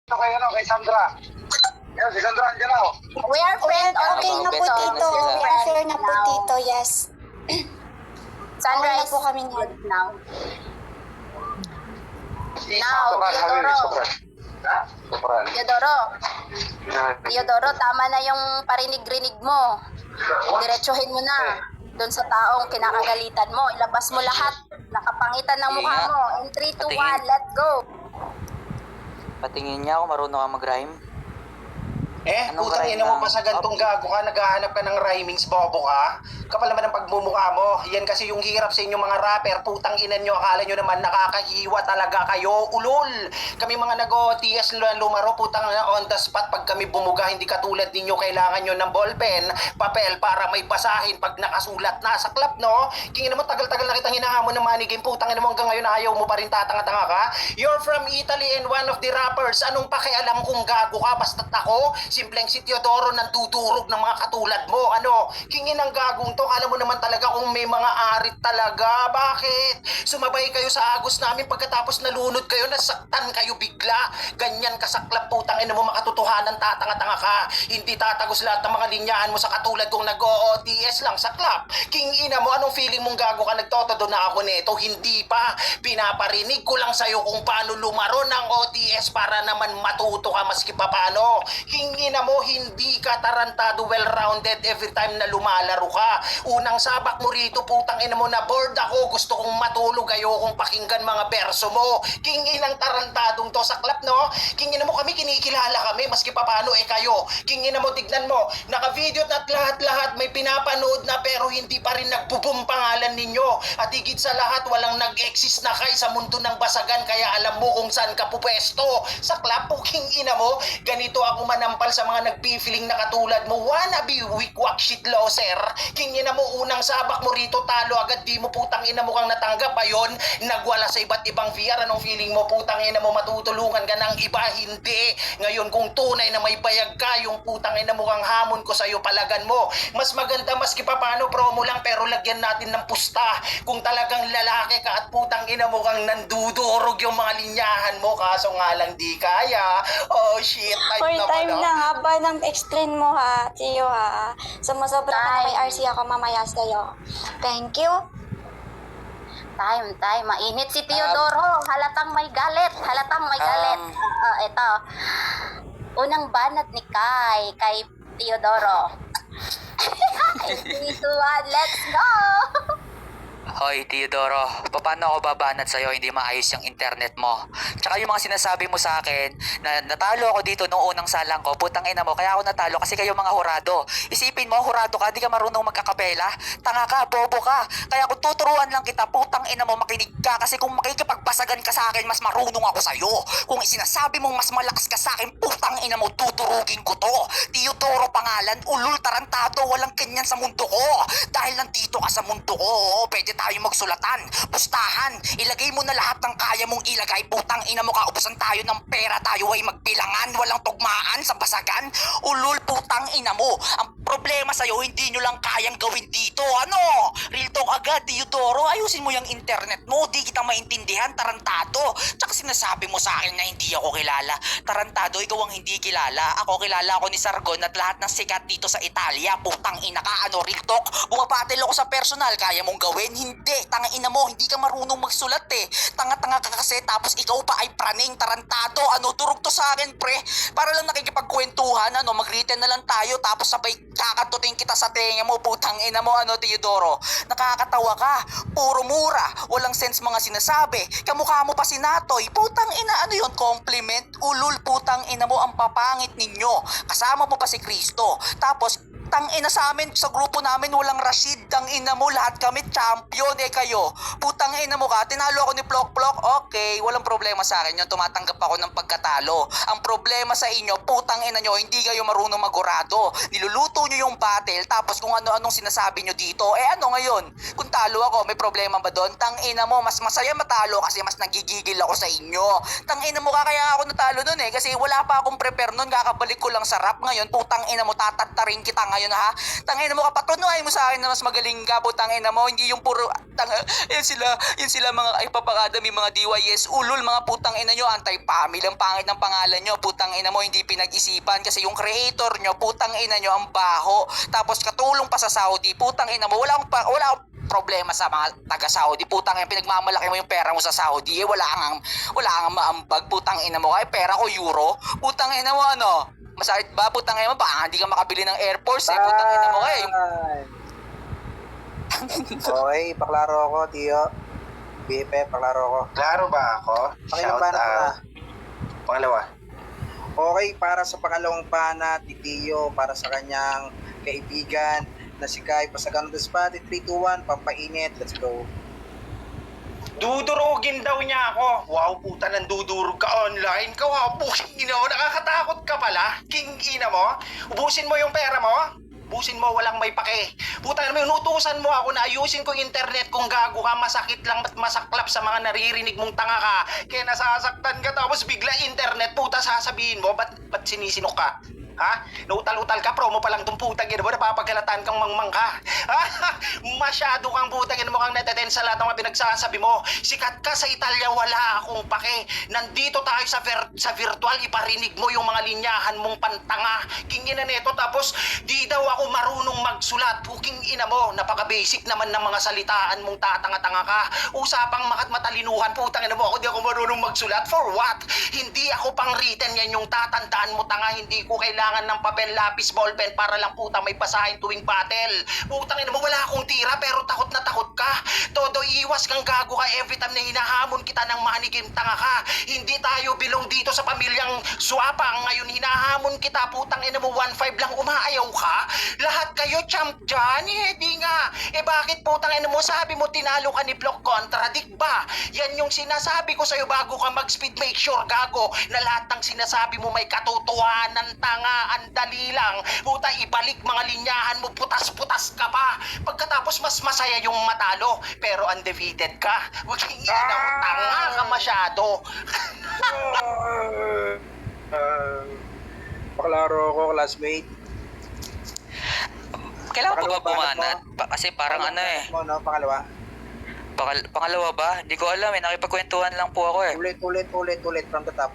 Kay Sandra. Yan, si Sandra, andyan na. We are friends. Okay na po, Tito. We are fair na po, Tito. Yes. Sandra Okay na is po kami good now. Now, Teodoro, tama na yung parinig-rinig mo. Diretsuhin mo na. Doon sa taong kinakagalitan mo. Ilabas mo lahat. Nakapangitan ng mukha mo. In 3, 2, 1, let's go. Patingin niya ako marunong ka mag-rhyme. Anong Putang rhyme ina mo na? pa sa gantong gago ka, naghahanap ka ng rhymings, bobo ka. Kapal naman ang pagmumukha mo. Yan kasi yung hirap sa inyong mga rapper. Putang ina nyo, akala nyo naman nakakahiwa talaga kayo. Ulol! Kami mga nag-OTS lumaro, putang on the spot. Pag kami bumuga, hindi katulad ninyo, kailangan nyo ng ballpen, papel para may basahin pag nakasulat na sa club, no? Kingin mo, tagal-tagal na kitang hinahamon ng money game. Putang ina mo hanggang ngayon, ayaw mo pa rin tatanga-tanga ka. You're from Italy and one of the rappers. Anong pakialam kung gago ka? Basta't ako, simpleng si Teodoro nang dudurog ng mga katulad mo. Ano? Kingin ang gagong to. Alam mo naman talaga kung may mga arit talaga. Bakit? Sumabay kayo sa agos namin pagkatapos nalunod kayo, nasaktan kayo bigla. Ganyan kasaklap, putang ina mo, makatotohanan, tatanga-tanga ka. Hindi tatagos lahat ng mga linyahan mo sa katulad kong nag-OOTS lang sa club. King ina mo, anong feeling mong gago ka? Nagtotodo na ako nito? Hindi pa. Pinaparinig ko lang sa'yo kung paano lumaro ng OTS para naman matuto ka maski pa paano. King ina mo, hindi ka tarantado, well-rounded every time na lumalaro ka. Unang sabak mo rito, putang ina mo, na bored ako, gusto kong matulog, ayokong pakinggan mga verso mo. King inang tarantadong to sa club, no? King ina mo, kami kinikilala kami, maski pa paano kayo. King ina mo, tignan mo, naka-video at lahat-lahat may pinapanood na pero hindi pa rin nagbubum pangalan ninyo. At higit sa lahat, walang nag-exist na kayo sa mundo ng basagan, kaya alam mo kung saan ka pupwesto. Sa club po, king ina mo, ganito ako manampal sa mga nagpifiling na katulad mo. Wannabe wickwak shit loser. King ina mo, unang sabak mo rito, talo agad, di mo putang ina mo kang natanggap pa yun. Nagwala sa iba't ibang VR, anong feeling mo, putang ina mo, matutulungan ka ng iba? Hindi. Ngayon kung tunay na may bayag ka, yung putang ina mo kang hamon ko sa'yo, palagan mo. Mas maganda maski pa paano promo lang, pero lagyan natin ng pusta. Kung talagang lalaki ka at putang ina mo kang nandudurog yung mga linyahan mo, kaso nga lang di kaya. Oh shit, For time na, haba ng explain mo ha, Tiyo ha. Sumusobra ka na, may RC ako mamaya sa'yo. Thank you. Time. Mainit si Teodoro. Halatang may galit. Ito. Unang banat ni kay Teodoro. 3, 2, 1, let's go! Hoy, Teodoro, paano ako babanat sa'yo hindi maayos yung internet mo? Tsaka yung mga sinasabi mo sa akin na natalo ako dito nung unang salang ko, putang ina mo, kaya ako natalo kasi kayo mga hurado. Isipin mo, hurado ka, di ka marunong magkakapela? Tanga ka, bobo ka. Kaya kung tuturuan lang kita, putang ina mo, makinig ka. Kasi kung makikipagbasagan ka sa akin, mas marunong ako sa'yo. Kung isinasabi mong mas malakas ka sa akin, putang ina mo, tuturugin ko to. Teodoro pangalan, ulul tarantado, walang kanyan sa mundo ko. Dahil nandito ka sa mundo ko, pwede tayo magsulatan, pustahan, ilagay mo na lahat ng kaya mong ilagay, putang ina mo, kaubusan tayo ng pera, tayo ay magbilangan, walang tugmaan sa basagan, ulul putang ina mo. Ang problema sa'yo, hindi nyo lang kayang gawin dito, ano? Real talk agad, Teodoro, ayusin mo yung internet mo, di kita maintindihan, tarantado. Tsaka sinasabi mo sa akin na hindi ako kilala. Tarantado, ikaw ang hindi kilala. Ako kilala ako ni Sargon at lahat ng sikat dito sa Italia, putang ina ka, ano? Real talk, bumabattle ako sa personal, kaya mong gawin? Hindi, tanga ina mo, hindi ka marunong magsulat eh. Tanga-tanga ka kasi, tapos ikaw pa ay praning, tarantado, ano? Durog to sa akin, pre. Para lang nakikipagkwentuhan, ano? Mag-written na lang tayo, tapos sabay kakatutin kita sa tenga mo, putang ina mo, ano, Teodoro? Nakakatawa ka, puro mura, walang sense mga sinasabi. Kamukha mo pa si Natoy, putang ina, ano yon? Compliment? Ulul, putang ina mo, ang papangit ninyo. Kasama mo pa si Cristo. Tapos tang ina sa amin, sa grupo namin walang Rashid, tang ina mo, lahat kami champion kayo. Putang ina mo ka, tinalo ako ni Plok Plok, okay, walang problema sa akin yun, tumatanggap ako ng pagkatalo. Ang problema sa inyo, putang ina nyo, hindi kayo marunong magurado. Niluluto nyo yung battle, tapos kung ano-anong sinasabi nyo dito, ano ngayon? Kung talo ako, may problema ba doon? Tang ina mo, mas masaya matalo kasi mas nagigigil ako sa inyo. Tang ina mo ka, kaya ako natalo nun kasi wala pa akong prepare nun, kakabalik ko lang sa rap ngayon, putang ina mo, tatattarin kita ngayon. ngayon ha. Tangina mo ka, patunuay mo sa akin na mas magaling ka, putang ina mo. Hindi yung puro, yan sila mga ipapakadami, mga DYS, ulol, mga putang ina nyo, anti-family, ang pangit ng pangalan nyo, putang ina mo, hindi pinag-isipan kasi yung creator nyo, putang ina nyo, ang baho. Tapos katulong pa sa Saudi, putang ina mo, wala akong problema sa mga taga-Saudi, putang ina, pinagmamalaki mo yung pera mo sa Saudi, wala kang maambag, putang ina mo, kaya pera ko euro, putang ina mo, ano, masakit ba, putang ina mo, baka hindi ka makabili ng Air Force, putang ina mo, kaya yung... Okay, paklaro ako, Tio. BFF, paklaro ako. Klaro ba ako? Pakilang banat ko na. Pangalawa. Okay, para sa pangalawang banat, ni Tio, para sa kanyang kaibigan na si Kai Pasagan on the spot, 3, 2, 1, pampainit, let's go. Dudurugin daw niya ako. Wow, puta, nandudurog ka online ka. Wow, puking ina mo. Nakakatakot ka pala. King ina mo. Ubusin mo yung pera mo. Ubusin mo, walang may pake. Puta, inutusan mo ako na ayusin ko yung internet kung gago ka. Masakit lang at masaklap sa mga naririnig mong tanga ka. Kaya nasasaktan ka tapos bigla internet. Puta, sasabihin mo, ba't sinisinok ka? Ha? Nautal-utal ka, promo pa lang itong putang ina mo, napapagalataan kang mangmang ka. Ha? Masyado kang putang ina mo kang nateten sa lahat ng mga pinagsasabi mo. Sikat ka sa Italia, wala akong pake. Nandito tayo sa virtual, iparinig mo yung mga linyahan mong pantanga. King ina neto, tapos di daw ako marunong magsulat. Puking ina mo, napaka-basic naman ng mga salitaan mong tatanga-tanga ka. Usapang matalinuhan, putang ina mo, ako di ako marunong magsulat. For what? Hindi ako pang written, yan yung tatandaan mo, tanga. Hindi ko kailangan ng papel, lapis, ballpen para lang puta may basahin tuwing battle. Putang ina mo, wala akong tira pero takot na takot ka. Todo iwas kang gago ka every time na hinahamon kita ng manigim, tanga ka. Hindi tayo bilong dito sa pamilyang swapang. Ngayon hinahamon kita, putang ina mo, 1-5 lang umaayaw ka. Lahat kayo champ dyan, di nga. Bakit putang ina mo, sabi mo tinalo ka ni Block Contradict ba? Yan yung sinasabi ko sa'yo bago ka mag-speed, make sure gago na lahat ng sinasabi mo may katotohanan, tanga. Ang dali lang. Puta, ibalik mga linyahan mo, putas-putas ka pa. Pagkatapos mas masaya yung matalo, pero undefeated ka. Huwag ina mo, tanga ka masyado. Paklaro ako, classmate. Kailangan ko ba Pakalawang banat bumanat? Kasi parang ano eh. Mo, no? Pangalawa. Pangalawa ba? Hindi ko alam eh. Nakipagkwentuhan lang po ako eh. Ulit from the top.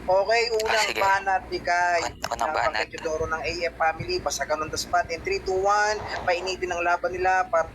Okay, unang sige. banat ni Kai. Unang banat. Pagkatidoro ng AF family, Pasagan on the spot. In 3, 2, 1, painitin ang laban nila para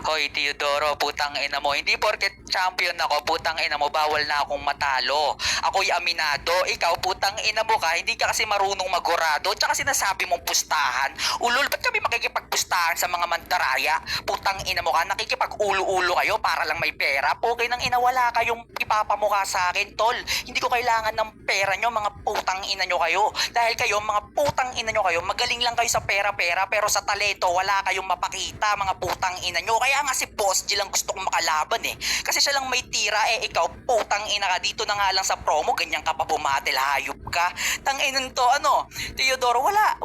Hoy, Teodoro, putang ina mo. Hindi porket champion ako, putang ina mo, bawal na akong matalo. Ako'y aminado. Ikaw, putang ina mo ka, hindi ka kasi marunong magurado. Tsaka sinasabi mong pustahan. Ulol, ba't kami makikipagpustahan sa mga mandaraya? Putang ina mo ka, nakikipag-ulo-ulo kayo para lang may pera. Pukay ng ina, wala kayong ipapamukha sa akin, tol. Hindi ko kailangan ng pera nyo, mga putang ina nyo kayo. Dahil kayo, mga putang ina nyo kayo, magaling lang kayo sa pera-pera, pero sa talento, wala kayong mapakita, mga putang ina nyo. Kaya nga si Boss G lang gusto kong makalaban eh. Kasi siya lang may tira eh, ikaw putang ina ka dito na nga lang sa promo, ganyan ka pa bumatil, hayop ka. Tanginan to, ano, Teodoro, wala,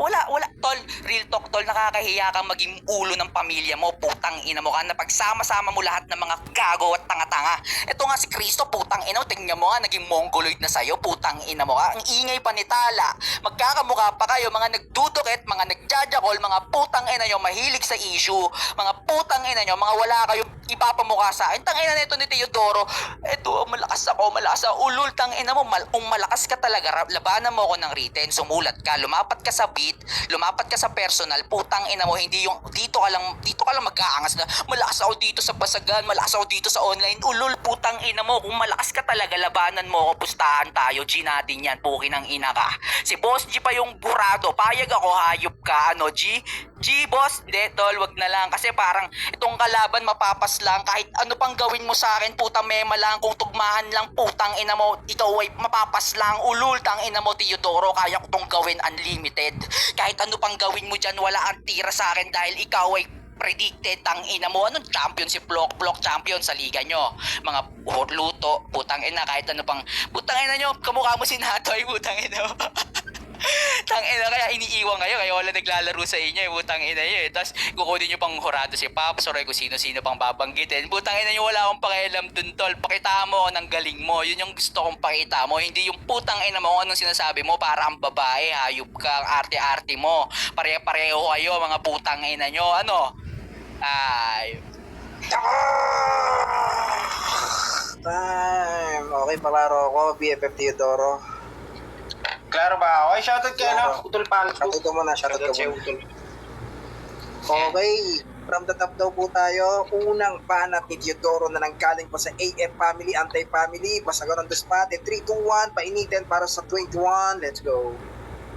tol, real talk tol, nakakahiya kang maging ulo ng pamilya mo, putang ina mo ka, na pagsama-sama mo lahat ng mga gago at tanga-tanga. Ito nga si Cristo, putang ina, tingnan mo nga, naging mongoloid na sa'yo, putang ina mo ka, ang ingay pa ni Tala, magkakamukha pa kayo, mga nagdudukit, mga nagjajakol, mga putang ina nyo, mahilig sa issue, mga putang ina nyo, mga wala kayong ipapamukha sa akin. Tangina nito ni Teodoro. Eto, malakas ako. Ulul, tangina mo. Kung malakas ka talaga, labanan mo ako ng written, sumulat ka, lumapat ka sa beat, lumapat ka sa personal, putang ina mo, hindi yung dito ka lang mag-aangas na malakas ako dito sa Pasagan, malakas ako dito sa online. Ulul, putang ina mo. Kung malakas ka talaga, labanan mo ako, pustahan tayo, G natin yan, puki ng ina ka. Si Boss G pa yung burado. Payag ako, hayop ka, ano, G? G, boss, hindi, tol, wag na lang. Kasi parang itong kalaban mapapas lang. Kahit ano pang gawin mo sa akin, puta mema lang. Kung tugmahan lang, putang ina mo, ikaw ay mapapas lang. Ulul, tang ina mo, Teodoro, kaya ko tong gawin unlimited. Kahit ano pang gawin mo dyan, wala ang tira sa akin dahil ikaw ay predicted, tang ina mo. Anong champion si Block champion sa liga nyo? Mga luto, putang ina, kahit ano pang, putang ina nyo, kamukha mo si Natoy, putang ina mo. Tangina, kaya iniiwan kayo, kaya wala naglalaro sa inyo, putang ina nyo Tapos kukunin nyo pang hurado si Pops or kung sino-sino pang babanggitin. Putang ina nyo, wala akong pakialam dun, tol. Pakita mo ng galing mo. Yun yung gusto kong pakita mo. Hindi yung putang ina mo kung anong sinasabi mo para ang babae, hayop ka, ang arte-arte mo. Pare-pareho kayo, mga putang ina nyo. Ano? Ay, Time. Okay, palaro ko. BFF Teodoro. Klaro ba? Okay, shoutout kay ano, Utol Palos. Shoutout ko muna, shoutout ko Shoutout muna. Utol. Okay, from the top daw po tayo. Unang banat ni Teodoro na nanggaling pa sa AF family, anti-family. Basagan on the spot. 3, 2, 1, painitin para sa 21. Let's go.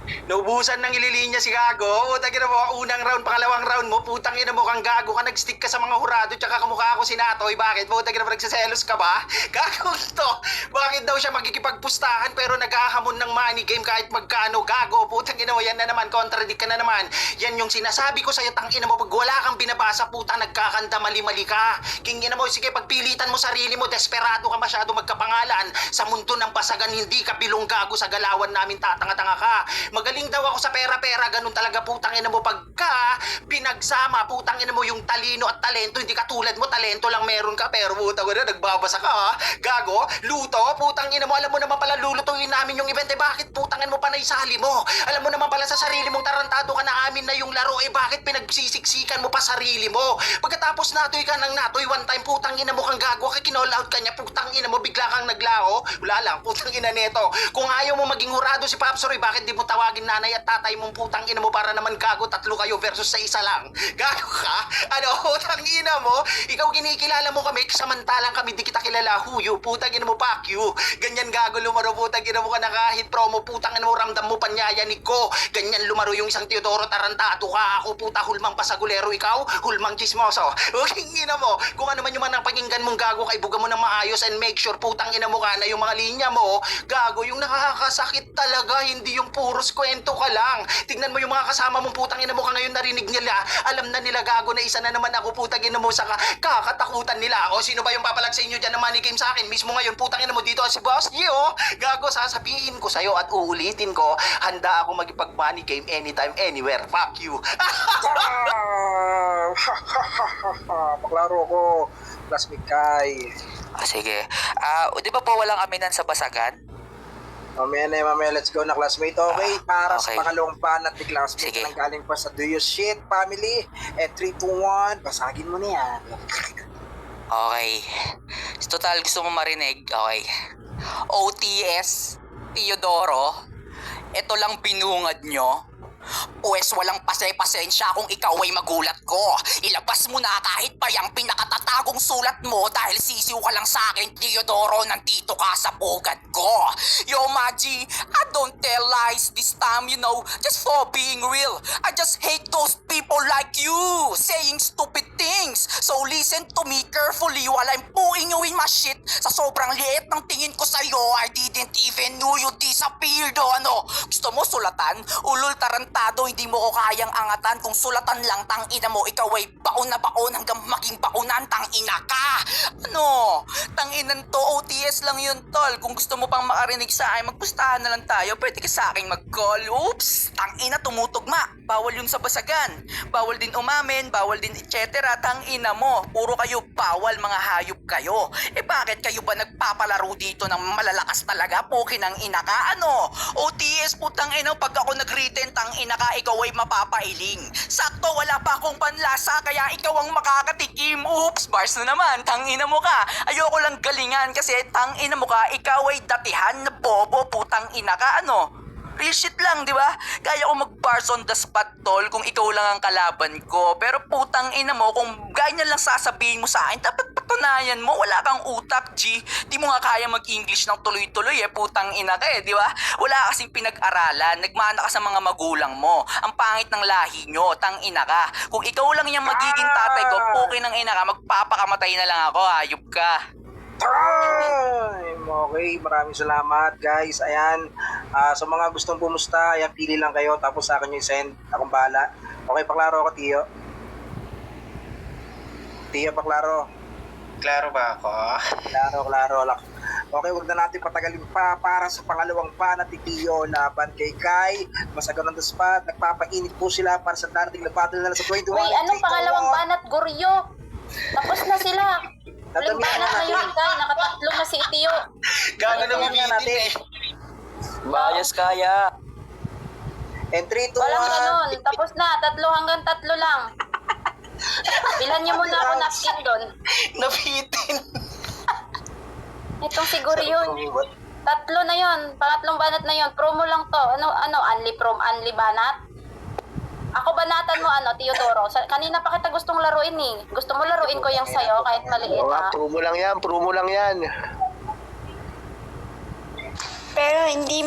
Naubusan ng ililinya si Gago. Putang ina mo, unang round, pangalawang round mo, putang ina mo kang Gago ka, nag-stick ka sa mga hurado, tsaka kamukha ako si Natoy. Bakit? Putang ina mo, nagsaselos ka ba? Gago to. Bakit daw siya magkikipagpustahan pero naghahamon ng money game kahit magkano? Gago, putang ina mo, yan na naman, contradict ka na naman. Yan yung sinasabi ko sa'yo, tang ina mo, pag wala kang binabasa, putang nagkakanta, mali-mali ka. King ina mo, sige, pagpilitan mo sarili mo, desperado ka masyado magkapangalan. Sa mundo ng pasagan, hindi ka bilong Gago, sa galawan namin tatanga-tanga ka. Magaling daw ako sa pera-pera, ganun talaga putang ina mo pagka pinagsama, putang ina mo yung talino at talento, hindi katulad mo, talento lang meron ka, pero putang ina, nagbabasa ka ha, Gago, luto, putang ina mo, alam mo naman pala lulutuin namin yung event, bakit putang ina mo pa naisali mo? Alam mo naman pala sa sarili mong tarantado ka na amin na yung laro, bakit pinagsisiksikan mo pa sarili mo? Pagkatapos natoy ka ng natoy, one time putang ina mo kang Gago, kinall out ka niya, putang ina mo, bigla kang naglaho, wala lang, putang ina neto, kung ayaw mo maging hurado si Papsoy, bakit di mo tawagin nanay at tatay mong putang ina mo para naman Gago, tatlo kayo versus sa isa lang. Gago ka? Ano, putang ina mo? Ikaw kinikilala mo kami, samantalang kami di kita kilala. Huyo, putang ina mo, fuck you. Ganyan Gago lumaro, putang ina mo ka na kahit promo, putang ina mo, ramdam mo panyayanig ko. Ganyan lumaro yung isang Teodoro tarantado ka. Ako puta, hulmang pasagulero, ikaw, hulmang chismoso. Huwag ina mo, kung ano man yung mga pakinggan mong Gago, kaibuga mo ng maayos and make sure putang ina mo ka na yung mga linya mo, Gago, yung nakakasakit talaga, hindi yung puros kwento ka lang. Tignan mo yung mga kasama mong putang ina mo ka ngayon, narinig nila, alam na nila Gago na isa na naman ako, putang ina mo sa kakatakutan nila. O sino ba yung papalag sa inyo dyan na money game sa akin? Mismo ngayon, putang ina mo dito si Boss Gio. Gago, sasabihin ko sa'yo at uulitin ko, handa ako magipag money game anytime, anywhere. Fuck you. Paklaro ko. Classmate Kai. sige. Di ba po walang aminan sa basagan? Mamaya, let's go na classmate. Okay, para okay. sa pangalawang banat ni classmate Sige. na nanggaling pa sa Do You Shit Family. 3, 2, 1, basagin mo na yan. Okay. Total, gusto mo marinig? Okay. OTS, Teodoro, ito lang binungad nyo. Pues walang pasensya kung ikaw ay magulat ko. Ilabas mo na kahit pa yung pinakatatagong sulat mo dahil sisiw ka lang sa akin, Teodoro, nandito ka sa pugad ko. Yo, Maji, I don't tell lies this time, you know, just for being real. I just hate those people like you, saying stupid things. So listen to me carefully while I'm pulling you in my shit. Sa sobrang liit ng tingin ko sa'yo, I didn't even know you disappeared. Ano, gusto mo sulatan? Ulul tarantado, hindi mo ko kayang angatan. Kung sulatan lang, tangina mo, ikaw ay baon na baon hanggang maging baonan, tangina ka. Ano, tanginan to, OTS lang yun, tol. Kung gusto mo pang makarinig sa akin, magpustahan na lang tayo. Pwede ka sa akin mag-call. Oops, tangina, tumutugma. Bawal yun sa basagan. Bawal din umamin, bawal din etc. Tangina mo, puro kayo bawal, mga hayop kayo. Bakit kayo ba nagpapalaro dito ng malalakas talaga? Pokin ang ina ka, ano? OTS, putang ina, pag ako nag-written, tangina ka, ikaw ay mapapailing. Sakto, wala pa akong panlasa, kaya ikaw ang makakatikim. Oops, bars na naman, tangina mo ka. Ayoko lang galingan kasi tangina mo ka, ikaw ay datihan na bobo, putang ina ka, ano? Real shit lang, di ba? Kaya ko mag-bars on the spot, tol, kung ikaw lang ang kalaban ko. Pero putang ina mo, kung ganyan lang sasabihin mo sa akin, dapat patunayan mo, wala kang utak, G. Di mo nga kaya mag-English ng tuloy-tuloy, putang ina ka, di ba? Wala kasing pinag-aralan, nagmana ka sa mga magulang mo. Ang pangit ng lahi nyo, tang ina ka. Kung ikaw lang yung magiging tatay ko, pukin ng ina ka, magpapakamatay na lang ako, hayop ka. Time! Okay, maraming salamat guys. Ayan, sa mga gustong pumusta, ayan, pili lang kayo tapos sa akin yung send. Akong bahala. Okay, paklaro ako, Tio. Tio, paklaro. Klaro ba ako? Klaro. Okay, wag na natin patagalin pa para sa pangalawang banat ni Tio laban kay Kai. Masagot on the spot. Nagpapainit po sila para sa darating na battle na sa 21. Uy, anong pangalawang banat, Goryo? Tapos na sila. Huling banat na yun, Kai. Nakatatlo na si Tio. Gago na Tingnan bibitin natin. eh. Bias kaya. And 3, 2, 1. Walang ganun. Tapos na. 3 hanggang 3 lang. Bilhan niyo muna ako napkin doon. Nabitin. Itong siguro yun. 3 na yun. Pangatlong banat na yun. Promo lang to. Ano, unli prom, unli banat? Ako banatan mo, Teodoro. Kanina pa kita gustong laruin eh. Gusto mo laruin ko yung sayo kahit maliit ha? Promo lang yan, promo lang yan. Pero hindi